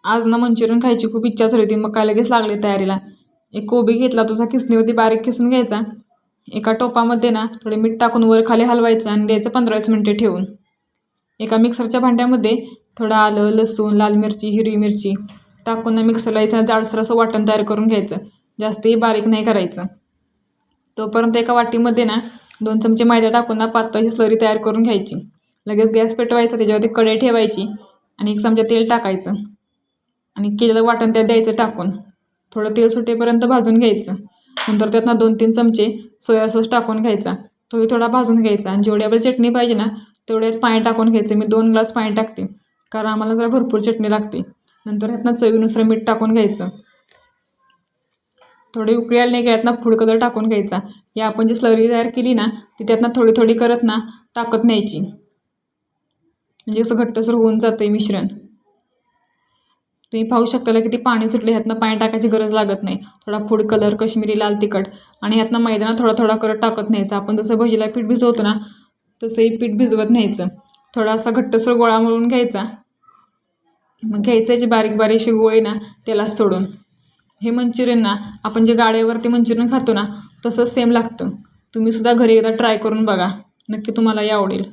आज ना मंचुरियन खायची खूप इच्छा झाली होती, मग काय लगेच लागले तयारीला. एक कोबी घेतला, तुझा किसणीवरती बारीक किसून घ्यायचा. एका टोपामध्ये ना थोडे मीठ टाकून वर खाली हलवायचं आणि द्यायचं 15-20 मिनिटे ठेवून. एका मिक्सरच्या भांड्यामध्ये थोडं आलं, लसूण, लाल मिरची, हिरवी मिरची टाकून मिक्सरला यायचं जाडसर असं वाटण तयार करून घ्यायचं. जास्तही बारीक नाही करायचं. तोपर्यंत एका वाटीमध्ये ना 2 चमचे मैदा टाकून ना पातळ स्लरी तयार करून घ्यायची. लगेच गॅस पेटवायचा, त्याच्यावरती कढई ठेवायची आणि 1 चमचा तेल टाकायचं आणि केलेलं वाटण त्यात द्यायचं टाकून. थोडं तेल सुटेपर्यंत भाजून घ्यायचं. नंतर त्यातनं 2-3 चमचे सोया सॉस टाकून घ्यायचा. तोही थोडा भाजून घ्यायचा आणि जेवढी आपल्याला चटणी पाहिजे ना तेवढ्यात पाणी टाकून घ्यायचं. मी 2 ग्लास पाणी टाकते, कारण आम्हाला जरा भरपूर चटणी लागते. नंतर ह्यातनं चवीनुसार मीठ टाकून घ्यायचं. थोडी उकळी आली नाही, यातनं फूड कलर टाकून घ्यायचा. ही आपण जी स्लरी तयार केली ना ती त्यातनं थोडी थोडी करत ना टाकत न्यायची, म्हणजे असं घट्टसर होऊन जातं मिश्रण. तुम्ही पाहू शकता किती पाणी सुटले. ह्यातनं पाणी टाकायची गरज लागत नाही. थोडा फूड कलर, कश्मीरी लाल तिखट आणि ह्यातनं मैदा थोडा थोडा करत टाकत न्यायचं. आपण जसं भजीला पीठ भिजवतो ना तसंही पीठ भिजवत न्यायचं. थोडासा घट्टसर गोळा मळून घ्यायचा. मग घ्यायचं याची बारीक बारीक अशी गोळी ना तेलात सोडून. हे मंचुरियन ना आपण जे गाड्यावरती मंचुरियन खातो ना तसंच सेम लागतं. तुम्ही सुद्धा घरी एकदा ट्राय करून बघा, नक्की तुम्हालाही आवडेल.